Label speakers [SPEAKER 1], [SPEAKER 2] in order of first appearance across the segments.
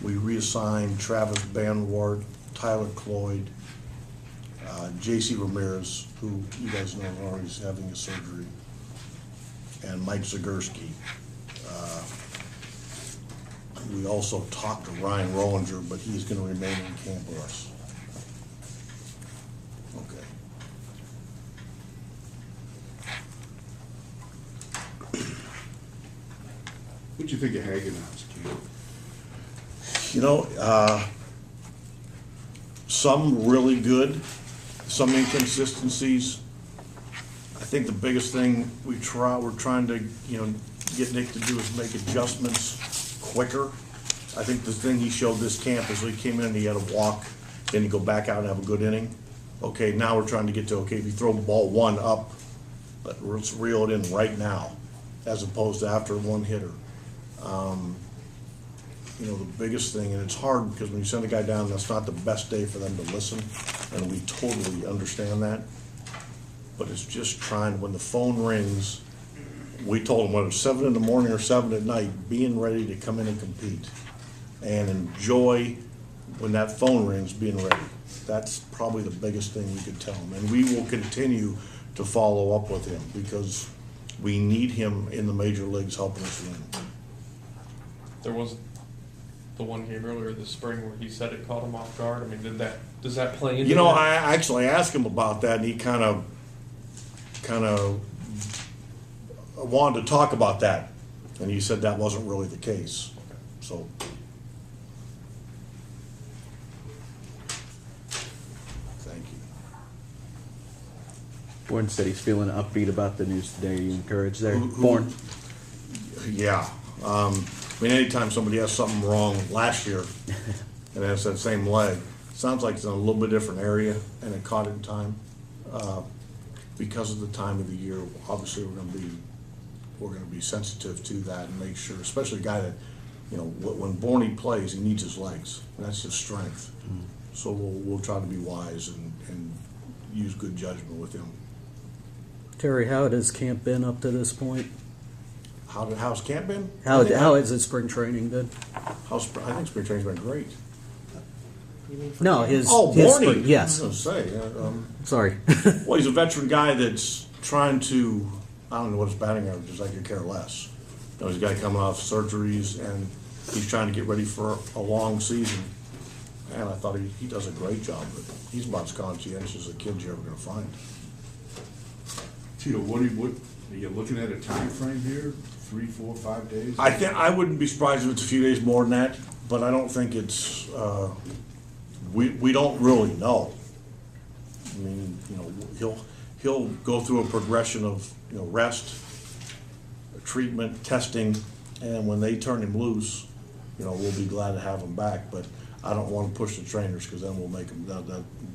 [SPEAKER 1] We reassigned Travis Banwart, Tyler Cloyd, J.C. Ramirez, who you guys know already is having a surgery, and Mike Zagurski. We also talked to Ryan Rollinger, but he's going to remain in camp with us. Okay.
[SPEAKER 2] What'd you think of Hagenhouse, Ken?
[SPEAKER 1] You know, some really good, some inconsistencies. I think the biggest thing we're trying to, get Nick to do is make adjustments quicker. I think the thing he showed this camp is he came in and he had to walk, then he go back out and have a good inning. Okay, now we're trying to get to, okay, if you throw the ball one up, let's reel it in right now, as opposed to after one hitter. The biggest thing, and it's hard because when you send a guy down, that's not the best day for them to listen, and we totally understand that. But it's just trying, when the phone rings, we told them whether it's 7 in the morning or 7 at night, being ready to come in and compete. And enjoy, when that phone rings, being ready. That's probably the biggest thing we could tell them. And we will continue to follow up with him because we need him in the major leagues helping us win.
[SPEAKER 3] There was the one game earlier this spring where he said it caught him off guard. I mean, does that play into that?
[SPEAKER 1] I actually asked him about that, and he kind of wanted to talk about that, and he said that wasn't really the case. So, thank you.
[SPEAKER 4] Bourn said he's feeling upbeat about the news today. Are you encouraged there?
[SPEAKER 1] Who-
[SPEAKER 4] Bourn.
[SPEAKER 1] Yeah. Anytime somebody has something wrong last year and has that same leg, sounds like it's in a little bit different area and it caught it in time. Because of the time of the year, obviously we're going to be sensitive to that and make sure, especially a guy that, when Bourne plays, he needs his legs. And that's his strength. So we'll try to be wise and use good judgment with him.
[SPEAKER 5] Terry, how has camp been up to this point?
[SPEAKER 1] How's camp been?
[SPEAKER 5] How has it spring training been?
[SPEAKER 1] I think spring training's been great.
[SPEAKER 5] No, his
[SPEAKER 1] Bourne.
[SPEAKER 5] spring, yes.
[SPEAKER 1] I was going to say.
[SPEAKER 5] Sorry.
[SPEAKER 1] Well, he's a veteran guy that's trying to, I don't know what his batting average is, I could care less. He's a guy coming off surgeries, and he's trying to get ready for a long season. And I thought he does a great job, but he's about as conscientious as a kid you're ever going to find.
[SPEAKER 2] Tito, what are you looking at a time frame here? 3, 4, 5 days?
[SPEAKER 1] I wouldn't be surprised if it's a few days more than that, but I don't think it's, we don't really know. I mean, he'll go through a progression of, rest, treatment, testing, and when they turn him loose, we'll be glad to have him back, but I don't want to push the trainers because then we'll make them,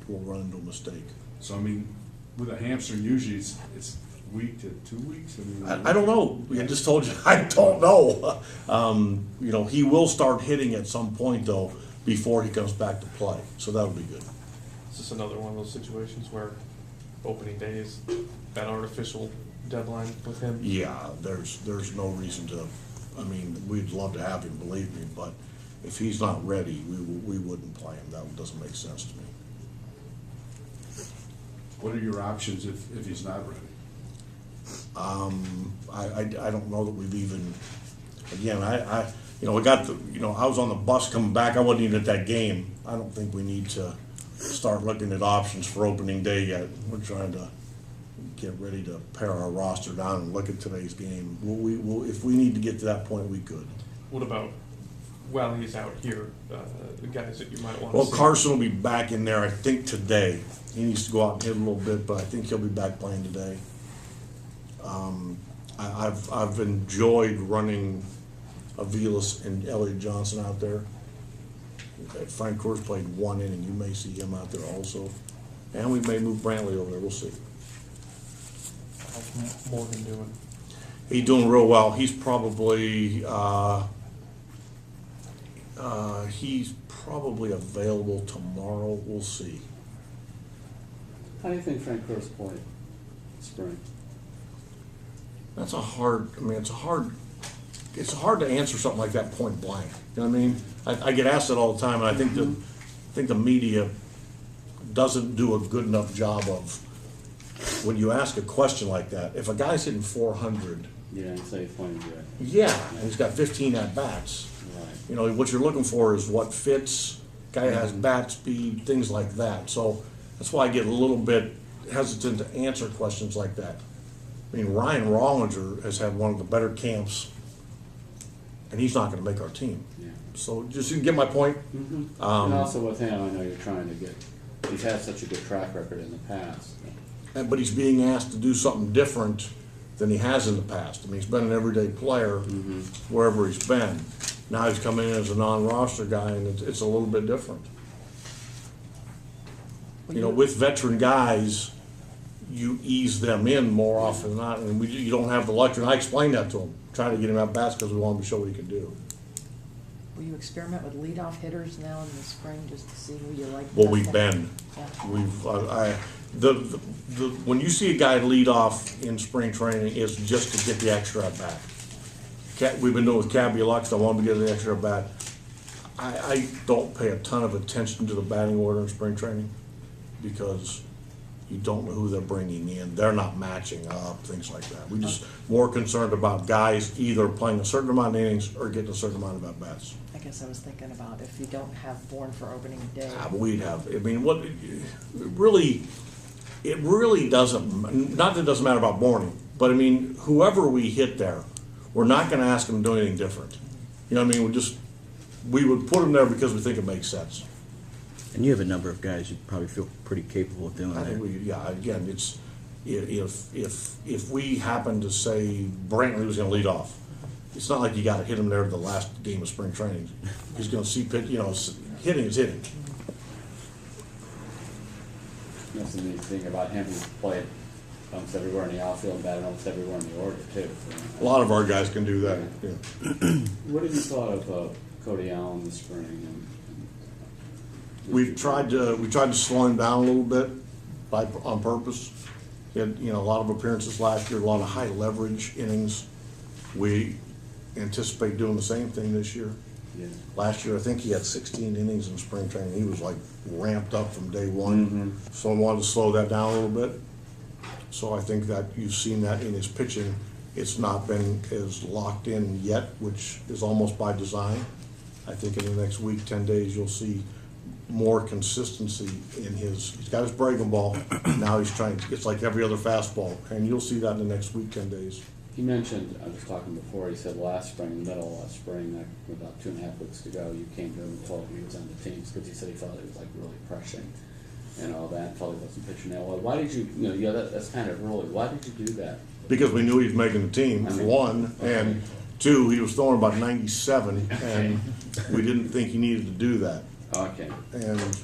[SPEAKER 1] we'll run into a mistake.
[SPEAKER 2] So, I mean, with a hamstring, usually it's week to 2 weeks?
[SPEAKER 1] I don't know. I just told you, I don't know. He will start hitting at some point, though, before he comes back to play. So that'll be good.
[SPEAKER 3] Is this another one of those situations where opening day is that artificial deadline with him?
[SPEAKER 1] Yeah, there's no reason to. I mean, we'd love to have him, believe me, but if he's not ready, we wouldn't play him. That doesn't make sense to me.
[SPEAKER 2] What are your options if he's not ready?
[SPEAKER 1] I don't know that we've even. Again, we got the. I was on the bus coming back. I wasn't even at that game. I don't think we need to start looking at options for opening day yet. We're trying to get ready to pare our roster down and look at today's game. We'll, if we need to get to that point, we could.
[SPEAKER 3] What about while he's out here, the guys that you might want to
[SPEAKER 1] Well,
[SPEAKER 3] see?
[SPEAKER 1] Carson will be back in there, I think, today. He needs to go out and hit a little bit, but I think he'll be back playing today. I've enjoyed running Aviles and Elliot Johnson out there. Frank Coors played 1 inning. You may see him out there also. And we may move Brantley over there. We'll see.
[SPEAKER 3] How's Morgan doing?
[SPEAKER 1] He's doing real well. He's probably available tomorrow. We'll see.
[SPEAKER 4] How do you think Frank Coors played spring?
[SPEAKER 1] That's a hard. I mean, it's a hard it's hard to answer something like that point blank. You know what I mean? I get asked that all the time, and I think the media doesn't do a good enough job of, when you ask a question like that, if a guy's hitting 400,
[SPEAKER 6] Yeah, so he's playing good.
[SPEAKER 1] yeah, and he's got 15 at-bats,
[SPEAKER 6] Right.
[SPEAKER 1] you know, what you're looking for is what fits, guy that has bat speed, things like that. So that's why I get a little bit hesitant to answer questions like that. I mean, Ryan Rollinger has had one of the better camps, and he's not gonna make our team.
[SPEAKER 6] Yeah.
[SPEAKER 1] So just you get my point?
[SPEAKER 6] And also with him, I know you're trying to get, he's had such a good track record in the past.
[SPEAKER 1] But he's being asked to do something different than he has in the past. I mean, he's been an everyday player wherever he's been. Now he's coming in as a non-roster guy, and it's a little bit different. You know, with veteran guys, you ease them in more often than not, and you don't have the luxury. And I explained that to him, trying to get him at bats because we wanted to show what he could do.
[SPEAKER 7] Will you experiment with leadoff hitters now in the spring just to see who you like?
[SPEAKER 1] Well,
[SPEAKER 7] best?
[SPEAKER 1] we've been.
[SPEAKER 7] Yeah.
[SPEAKER 1] When you see a guy lead off in spring training, it's just to get the extra at bat. We've been doing with Cabby Lux, I wanted to get the extra at bat. I don't pay a ton of attention to the batting order in spring training because you don't know who they're bringing in. They're not matching up, things like that. We're just more concerned about guys either playing a certain amount of innings or getting a certain amount of at bats.
[SPEAKER 7] I guess I was thinking about if you don't have Bourn for opening day.
[SPEAKER 1] We'd have, I mean, it really doesn't, not that it doesn't matter about Bourne, but I mean, whoever we hit there, we're not gonna ask them to do anything different. You know what I mean? We would put them there because we think it makes sense.
[SPEAKER 4] And you have a number of guys you probably feel pretty capable of doing
[SPEAKER 1] I think
[SPEAKER 4] that.
[SPEAKER 1] again, it's, if we happen to say Brantley was gonna lead off, it's not like you gotta hit him there the last game of spring training. He's gonna see pitch, you know, hitting is hitting.
[SPEAKER 6] That's the neat thing about him, he's played almost everywhere in the outfield and batted almost everywhere in the order too.
[SPEAKER 1] A lot of our guys can do that, yeah.
[SPEAKER 6] What have you thought of Cody Allen this spring?
[SPEAKER 1] We tried to slow him down a little bit on purpose. He had, you know, a lot of appearances last year, a lot of high leverage innings. We anticipate doing the same thing this year.
[SPEAKER 6] Yeah.
[SPEAKER 1] Last year, I think he had 16 innings in spring training. He was like ramped up from day one. So I wanted to slow that down a little bit. So I think that you've seen that in his pitching. It's not been as locked in yet, which is almost by design. I think in the next week, 10 days, you'll see more consistency in he's got his breaking ball. Now he's trying, it's like every other fastball. And you'll see that in the next week, 10 days.
[SPEAKER 6] He mentioned, I was talking before, he said last spring, in the middle of last spring, like about 2.5 weeks to go, you came to him and told him he was on the teams because he said he felt it was like really crushing and all that, felt he wasn't pitching that well. Why did you, that's kind of early. Why did you do that?
[SPEAKER 1] Because we knew he was making the team, for one, and two, he was throwing about 97, and we didn't think he needed to do that.
[SPEAKER 6] Okay.
[SPEAKER 1] And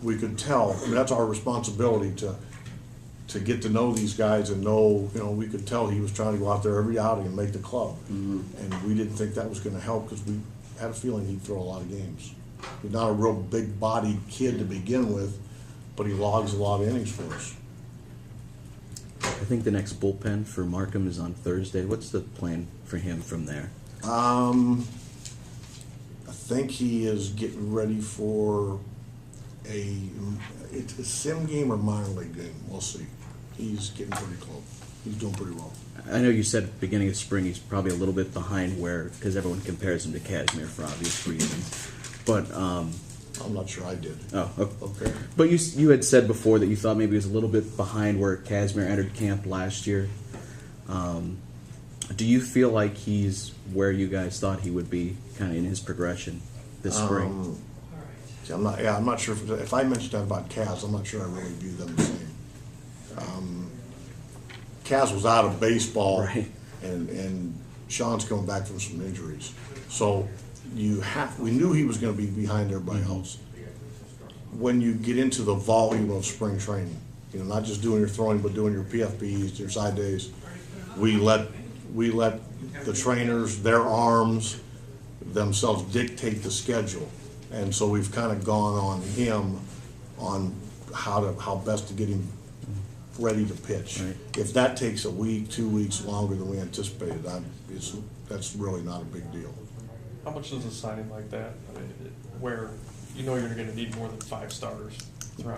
[SPEAKER 1] we could tell, I mean, that's our responsibility to get to know these guys and know, you know, we could tell he was trying to go out there every outing and make the club. And we didn't think that was gonna help because we had a feeling he'd throw a lot of games. He's not a real big-bodied kid to begin with, but he logs a lot of innings for us.
[SPEAKER 4] I think the next bullpen for Markham is on Thursday. What's the plan for him from there?
[SPEAKER 1] I think he is getting ready for it's a sim game or minor league game. We'll see. He's getting pretty close. He's doing pretty well.
[SPEAKER 4] I know you said at the beginning of spring he's probably a little bit behind because everyone compares him to Casimir for obvious reasons. But
[SPEAKER 1] I'm not sure I did.
[SPEAKER 4] oh,
[SPEAKER 1] Okay.
[SPEAKER 4] But you had said before that you thought maybe he was a little bit behind where Casimir entered camp last year. Do you feel like he's where you guys thought he would be, kind of in his progression this spring?
[SPEAKER 1] See, I'm not sure if I mentioned that about Kaz. I'm not sure I really view them the same. Kaz was out of baseball,
[SPEAKER 4] Right.
[SPEAKER 1] and Sean's coming back from some injuries. So we knew he was going to be behind everybody else. When you get into the volume of spring training, you know, not just doing your throwing, but doing your PFPs, your side days, we let the trainers, their arms, themselves dictate the schedule. And so we've kind of gone on him on how best to get him ready to pitch.
[SPEAKER 4] Right.
[SPEAKER 1] If that takes a week, 2 weeks longer than we anticipated, that's really not a big deal.
[SPEAKER 3] How much does a signing like that, I mean, where you know you're gonna need more than 5 starters throughout a